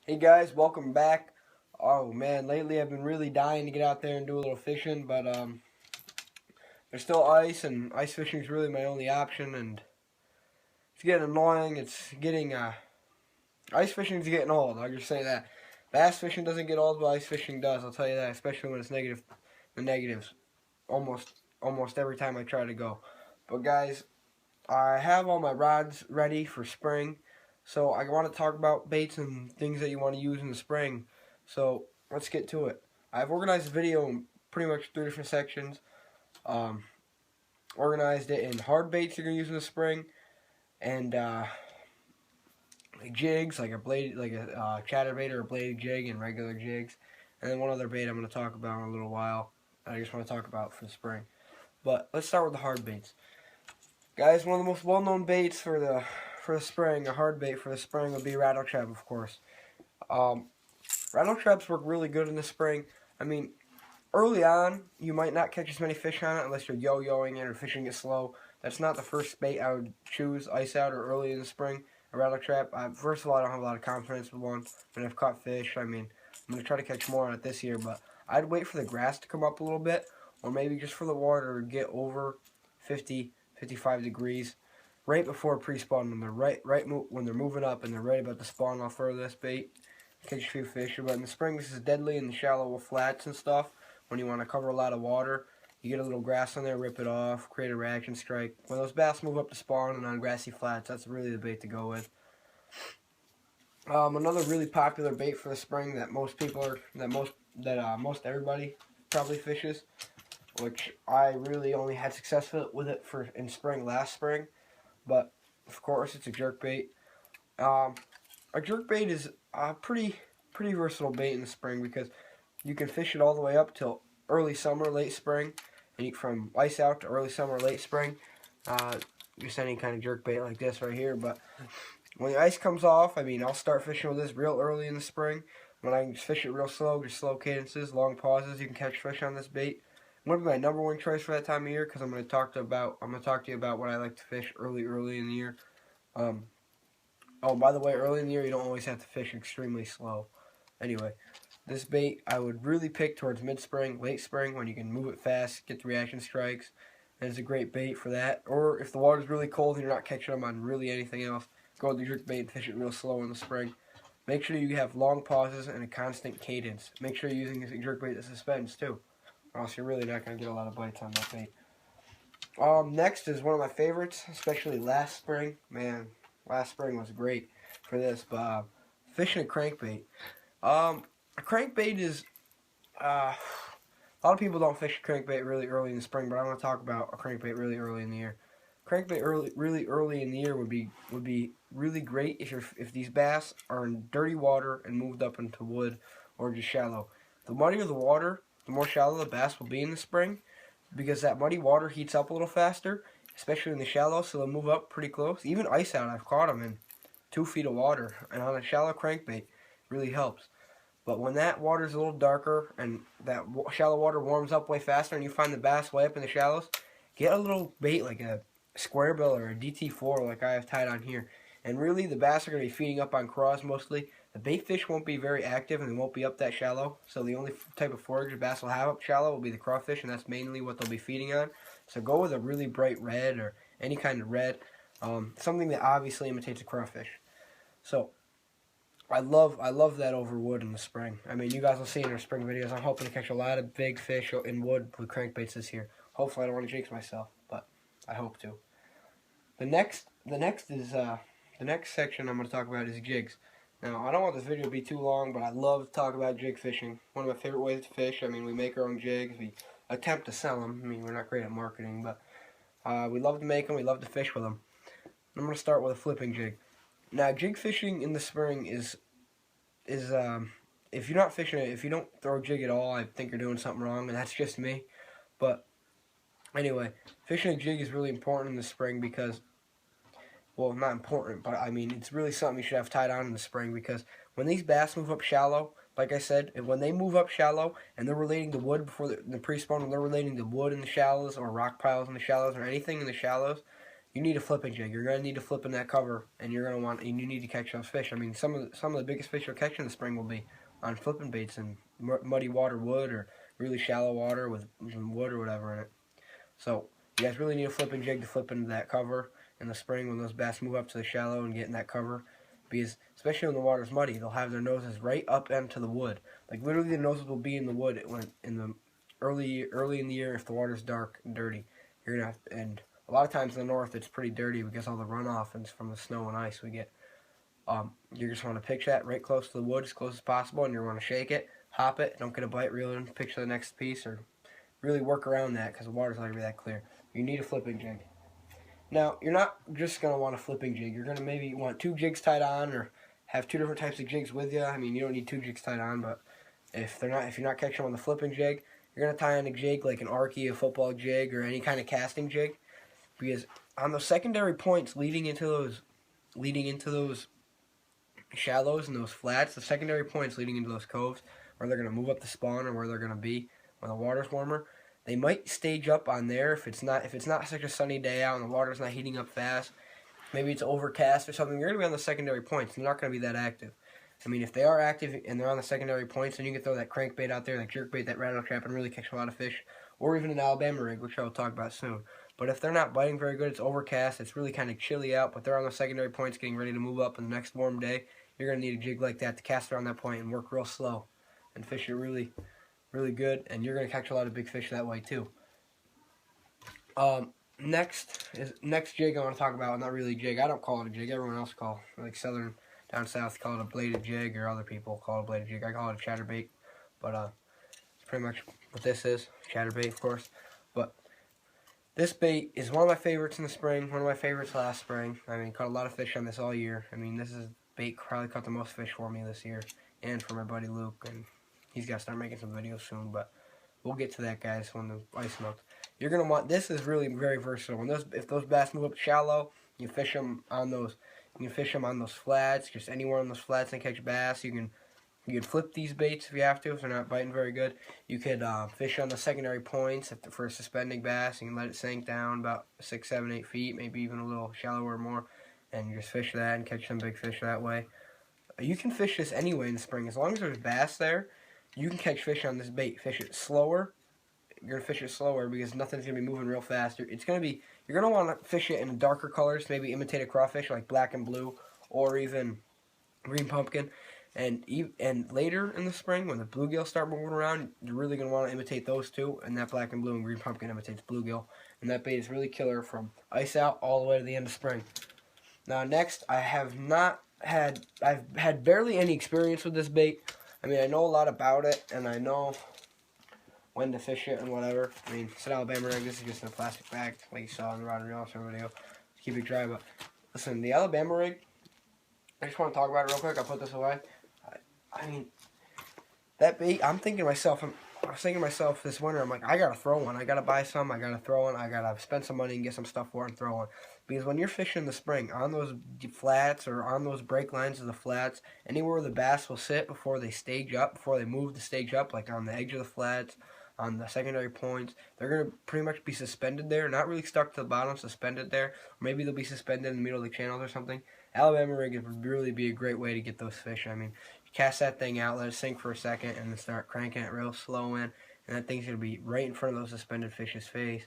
Hey guys, welcome back. Oh man, lately I've been really dying to get out there and do a little fishing, but there's still ice, and ice fishing is really my only option, and it's getting annoying. It's getting ice fishing is getting old. I'll just say that. Bass fishing doesn't get old, but ice fishing does. I'll tell you that, especially when it's negative. The negatives almost every time I try to go. But guys, I have all my rods ready for spring, so I want to talk about baits and things that you want to use in the spring. So let's get to it. I've organized the video in pretty much 3 different sections. Um, Organized it in hard baits you're gonna use in the spring, and like jigs, like a blade, like a chatterbait or a bladed jig, and regular jigs. And then one other bait I'm gonna talk about in a little while. That I just want to talk about for the spring. But let's start with the hard baits. Guys, one of the most well-known baits for the spring, a hard bait for the spring, would be rattle trap, of course. Rattle traps work really good in the spring. I mean, early on, you might not catch as many fish on it unless you're yo-yoing it or fishing it slow. That's not the first bait I would choose, ice out or early in the spring, a rattle trap. First of all, I don't have a lot of confidence with one, and I've caught fish. I mean, I'm going to try to catch more on it this year, but I'd wait for the grass to come up a little bit, or maybe just for the water to get over 50, 55 degrees right before pre-spawn, when when they're moving up and they're right about to spawn. I'll throw this bait, catch a few fish. But in the spring, this is deadly in the shallow flats and stuff. When you want to cover a lot of water, you get a little grass on there, rip it off, create a reaction strike. When those bass move up to spawn and on grassy flats, that's really the bait to go with. Another really popular bait for the spring that most everybody probably fishes, which I really only had success with it in spring last spring, but of course it's a jerk bait. A jerk bait is a pretty versatile bait in the spring because you can fish it all the way up till early summer, late spring, and from ice out to early summer, late spring. Just any kind of jerk bait like this right here. But when the ice comes off, I mean, I'll start fishing with this real early in the spring. When I just fish it real slow, just slow cadences, long pauses, you can catch fish on this bait. It would be my number one choice for that time of year because I'm going to talk to you about what I like to fish early in the year. Oh, by the way, early in the year you don't always have to fish extremely slow. Anyway, this bait I would really pick towards mid-spring, late spring, when you can move it fast, get the reaction strikes. And it's a great bait for that. Or if the water's really cold and you're not catching them on really anything else, go with the jerk bait and fish it real slow in the spring. Make sure you have long pauses and a constant cadence. Make sure you're using a jerk bait that suspends too, or else you're really not going to get a lot of bites on that bait. Next is one of my favorites, especially last spring. Man, last spring was great for this, but fishing a crankbait. A crankbait is, a lot of people don't fish a crankbait really early in the spring, but I want to talk about a crankbait really early in the year. Crankbait really early in the year would be really great if these bass are in dirty water and moved up into wood or just shallow. The muddier the water, the more shallow the bass will be in the spring, because that muddy water heats up a little faster, especially in the shallow, so they'll move up pretty close. Even ice out, I've caught them in 2 feet of water, and on a shallow crankbait, really helps. But when that water's a little darker and that shallow water warms up way faster and you find the bass way up in the shallows, get a little bait like a square bill or a DT4 like I have tied on here. And really, the bass are going to be feeding up on craws mostly. The bait fish won't be very active and they won't be up that shallow. So the only type of forage the bass will have up shallow will be the crawfish, and that's mainly what they'll be feeding on. So go with a really bright red or any kind of red. Something that obviously imitates a crawfish. So I love that over wood in the spring. I mean, you guys will see in our spring videos. I'm hoping to catch a lot of big fish in wood with crankbaits this year. Hopefully, I don't want to jinx myself, but I hope to. The next section I'm going to talk about is jigs. Now, I don't want this video to be too long, but I love to talk about jig fishing. One of my favorite ways to fish. I mean, we make our own jigs. We attempt to sell them. I mean, we're not great at marketing, but we love to make them. We love to fish with them. I'm going to start with a flipping jig. Now, jig fishing in the spring is if you're not fishing it, if you don't throw a jig at all, I think you're doing something wrong, and that's just me. But anyway, fishing a jig is really important in the spring because, well, not important, but I mean, it's really something you should have tied on in the spring, because when these bass move up shallow, like I said, when they move up shallow and they're relating to wood before the pre-spawn, when they're relating to wood in the shallows or rock piles in the shallows or anything in the shallows, you need a flipping jig. You're gonna need to flip in that cover, and you need to catch those fish. I mean, some of the biggest fish you'll catch in the spring will be on flipping baits in muddy water wood or really shallow water with some wood or whatever in it. So you guys really need a flipping jig to flip into that cover in the spring when those bass move up to the shallow and get in that cover. Because especially when the water's muddy, they'll have their noses right up into the wood. Like literally, the noses will be in the wood when in the early in the year if the water's dark and dirty. You're gonna have, and a lot of times in the north it's pretty dirty because all the runoff is from the snow and ice we get. You just want to pitch that right close to the wood as close as possible, and you want to shake it, hop it, don't get a bite, reel it in, pitch to the next piece, or really work around that because the water's not going to be that clear. You need a flipping jig. Now, you're not just going to want a flipping jig. You're going to maybe want 2 jigs tied on or have 2 different types of jigs with you. I mean, you don't need 2 jigs tied on, but if you're not catching them on the flipping jig, you're going to tie on a jig like an Arky, a football jig, or any kind of casting jig. Because on those secondary points leading into those shallows and those flats, the secondary points leading into those coves where they're going to move up the spawn or where they're going to be when the water's warmer, they might stage up on there if it's not such a sunny day out and the water's not heating up fast. Maybe it's overcast or something. You're going to be on the secondary points. They're not going to be that active. I mean, if they are active and they're on the secondary points, then you can throw that crankbait out there, like jerkbait, that rattle trap, and really catch a lot of fish. Or even an Alabama rig, which I will talk about soon. But if they're not biting very good, it's overcast, it's really kind of chilly out, but they're on the secondary points getting ready to move up in the next warm day, you're going to need a jig like that to cast around that point and work real slow and fish it really, really good, and you're going to catch a lot of big fish that way too. Next jig I want to talk about, not really a jig, I don't call it a jig, everyone else calls it, like down south call it a bladed jig, or other people call it a bladed jig. I call it a chatterbait, but it's pretty much what this is, chatterbait of course. But this bait is one of my favorites in the spring, one of my favorites last spring. I mean, caught a lot of fish on this all year. I mean, this is bait probably caught the most fish for me this year, and for my buddy Luke, and he's got to start making some videos soon, but we'll get to that, guys, when the ice melts. You're going to want, this is really very versatile. If those bass move up shallow, you fish them on those, flats, just anywhere on those flats and catch bass. You can flip these baits if you have to, if they're not biting very good. You could fish on the secondary points for a suspending bass. You can let it sink down about 6, 7, 8 feet, maybe even a little shallower or more, and you just fish that and catch some big fish that way. You can fish this anyway in the spring. As long as there's bass there, you can catch fish on this bait. Fish it slower. You're going to fish it slower because nothing's going to be moving real fast. You're going to want to fish it in darker colors, maybe imitate a crawfish like black and blue or even green pumpkin. And later in the spring, when the bluegills start moving around, you're really going to want to imitate those two, and that black and blue and green pumpkin imitates bluegill. And that bait is really killer from ice out all the way to the end of spring. Now next, I've had barely any experience with this bait. I mean, I know a lot about it, and I know when to fish it and whatever. I mean, it's an Alabama rig. This is just in a plastic bag, like you saw in the Rod and Reel video, to keep it dry. But listen, the Alabama rig, I just want to talk about it real quick. I'll put this away. I mean, that bait, I was thinking to myself this winter, I'm like, I gotta throw one. I gotta buy some, I gotta throw one, I gotta spend some money and get some stuff for it and throw one. Because when you're fishing in the spring, on those flats or on those break lines of the flats, anywhere where the bass will sit before they stage up, before they move the stage up, like on the edge of the flats, on the secondary points, they're going to pretty much be suspended there, not really stuck to the bottom, suspended there. Or maybe they'll be suspended in the middle of the channels or something. Alabama rig would really be a great way to get those fish. I mean, you cast that thing out, let it sink for a second, and then start cranking it real slow in, and that thing's going to be right in front of those suspended fish's face.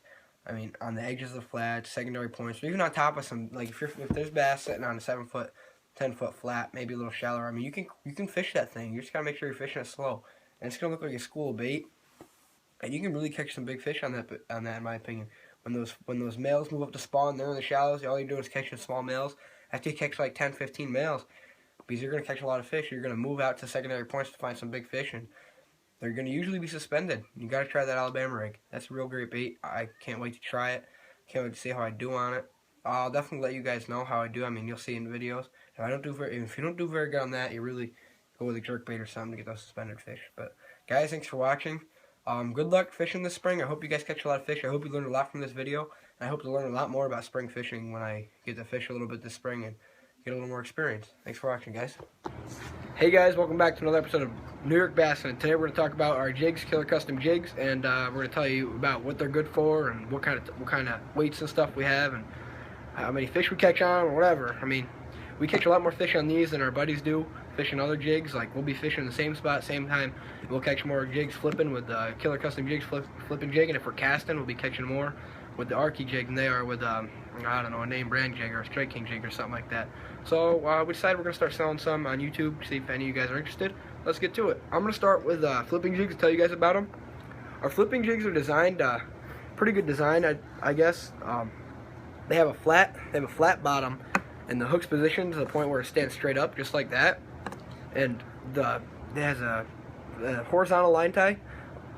I mean, on the edges of the flats, secondary points, or even on top of some, like if there's bass sitting on a 7-foot, 10-foot flat, maybe a little shallower, I mean, you can fish that thing. You just got to make sure you're fishing it slow. And it's going to look like a school of bait. And you can really catch some big fish on that, in my opinion. When those males move up to spawn, they're in the shallows, all you're doing is catching small males. After you catch like 10, 15 males, because you're going to catch a lot of fish, you're going to move out to secondary points to find some big fish, and they're going to usually be suspended. You got to try that Alabama rig. That's a real great bait. I can't wait to try it. Can't wait to see how I do on it. I'll definitely let you guys know how I do. I mean, you'll see in videos. If you don't do very good on that, you really go with a jerkbait or something to get those suspended fish. But guys, thanks for watching. Good luck fishing this spring. I hope you guys catch a lot of fish. I hope you learned a lot from this video. And I hope to learn a lot more about spring fishing when I get to fish a little bit this spring and get a little more experience. Thanks for watching, guys. Hey guys, welcome back to another episode of New York Bass Hunt. Today we're going to talk about our jigs, Killer Custom jigs, and we're going to tell you about what they're good for and what kind of weights and stuff we have, and how many fish we catch on or whatever. I mean, we catch a lot more fish on these than our buddies do fishing other jigs. Like, we'll be fishing the same spot, same time. We'll catch more jigs flipping with Killer Custom Jigs flipping jig, and if we're casting, we'll be catching more with the Arky jig than they are with, I don't know, a name brand jig or a Strike King jig or something like that. So we decided we're going to start selling some on YouTube, see if any of you guys are interested. Let's get to it. I'm going to start with flipping jigs and tell you guys about them. Our flipping jigs are designed, pretty good design, I guess. They have a flat bottom, and the hook's positioned to the point where it stands straight up, just like that. And it has a horizontal line tie,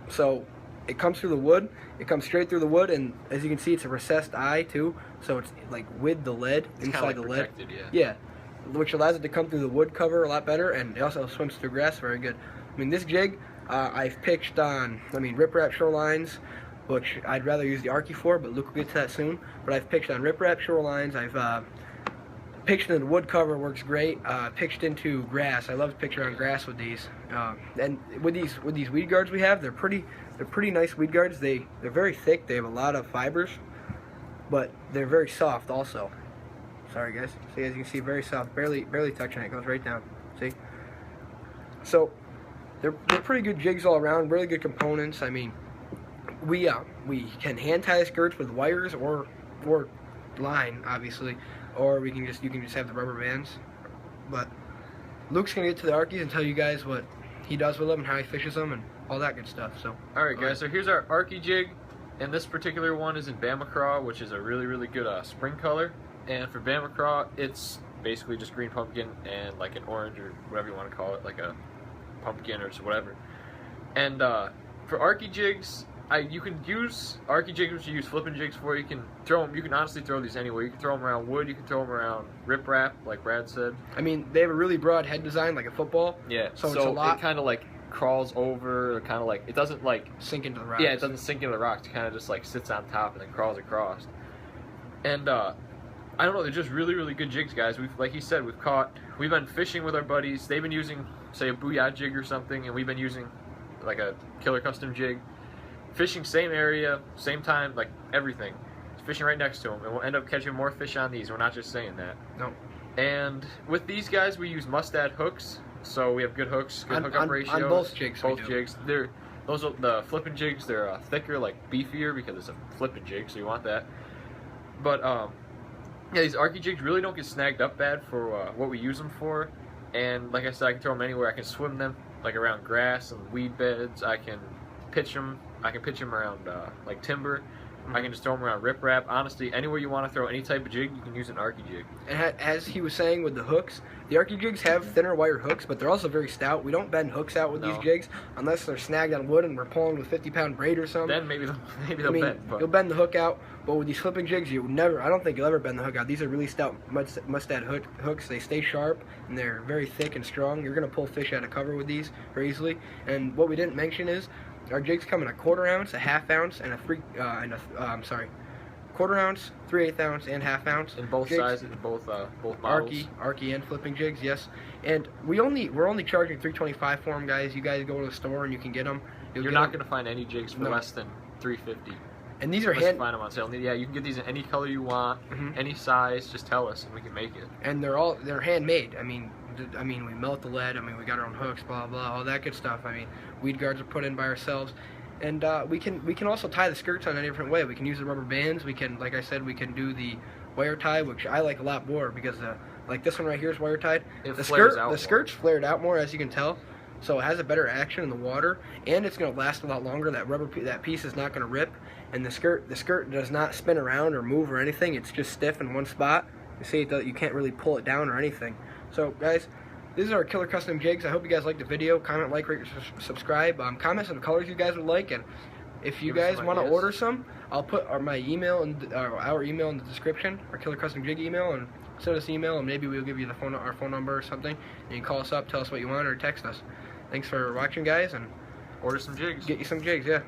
so it comes through the wood. It comes straight through the wood, and as you can see, it's a recessed eye too, so it's like with the lead inside the lead. Yeah, which allows it to come through the wood cover a lot better, and it also swims through grass very good. I mean, this jig I've pitched on, riprap shorelines, which I'd rather use the Arky for, but Luke will get to that soon. But I've pitched on riprap shorelines. I've pitched into the wood cover, works great. Pitched into grass. I love pitching on grass with these. And with these weed guards we have, they're pretty nice weed guards. They're very thick. They have a lot of fibers, but they're very soft also. Sorry guys. See, as you can see, very soft. Barely touching it. It goes right down. See. So they're pretty good jigs all around. Really good components. I mean, we can hand tie the skirts with wires or line, obviously, or you can just have the rubber bands. But Luke's gonna get to the Arkies and tell you guys what he does with them and how he fishes them and all that good stuff. So alright guys, so here's our Arky jig, and this particular one is in Bama Craw, which is a really good spring color. And for Bama Craw, it's basically just green pumpkin and like an orange or whatever you want to call it, like a pumpkin or whatever. And for Arky jigs, you can use Arky jigs, which you use flipping jigs for. You can throw them. You can honestly throw these anywhere. You can throw them around wood. You can throw them around riprap, like Brad said. I mean, they have a really broad head design, like a football. Yeah. So it's a lot. It kind of like crawls over, kind of like, it doesn't like sink into the rocks. Yeah, it doesn't sink into the rocks. It kind of just like sits on top and then crawls across. And I don't know, they're just really good jigs, guys. Like he said, we've been fishing with our buddies. They've been using, say, a Booyah jig or something, and we've been using like a Killer Custom jig. Fishing same area, same time, like everything. Fishing right next to them, and we'll end up catching more fish on these. We're not just saying that. No. And with these guys, we use Mustad hooks, so we have good hooks, good hookup ratios. On both jigs, jigs. Those are the flipping jigs. They're thicker, like beefier, because it's a flipping jig, so you want that. But yeah, these Arky jigs really don't get snagged up bad for what we use them for. And like I said, I can throw them anywhere. I can swim them like around grass and weed beds. I can pitch them. I can pitch them around like timber. I can just throw them around riprap. Honestly, anywhere you want to throw any type of jig, you can use an Arky jig. And as he was saying with the hooks, the Arky jigs have thinner wire hooks, but they're also very stout. We don't bend hooks out with these jigs unless they're snagged on wood and we're pulling with 50-pound braid or something. Then maybe they'll bend. But you'll bend the hook out, but with these flipping jigs, I don't think you'll ever bend the hook out. These are really stout Mustad hooks. They stay sharp and they're very thick and strong. You're gonna pull fish out of cover with these very easily. And what we didn't mention is our jigs come in a 1/4 ounce, a 1/2 ounce, and quarter ounce, 3/8 ounce, and 1/2 ounce. In both sizes, both models. Arky and flipping jigs, yes. And we're only charging $325 for them, guys. You guys go to the store and you can get them. You're not going to find any jigs for less than $350. And these are find them on sale. Yeah, you can get these in any color you want, any size. Just tell us and we can make it. And they're handmade. I mean, we melt the lead. I mean, we got our own hooks, blah blah, all that good stuff. I mean, weed guards are put in by ourselves. And we can also tie the skirts on a different way. We can use the rubber bands. We can, like I said, we can do the wire tie, which I like a lot more because like this one right here is wire tied. The skirt's flared out more, as you can tell, so it has a better action in the water, and it's going to last a lot longer. That piece is not going to rip, and the skirt does not spin around or move or anything. It's just stiff in one spot. You see, you can't really pull it down or anything. So, guys, these are our Killer Custom jigs. I hope you guys liked the video. Comment, like, rate, subscribe. Comment some colors you guys would like, and if you guys want to order some, I'll put our email in the description, our Killer Custom Jig email, and send us an email, and maybe we'll give you our phone number or something, and you can call us up, tell us what you want, or text us. Thanks for watching, guys, and order some jigs. Get you some jigs, yeah.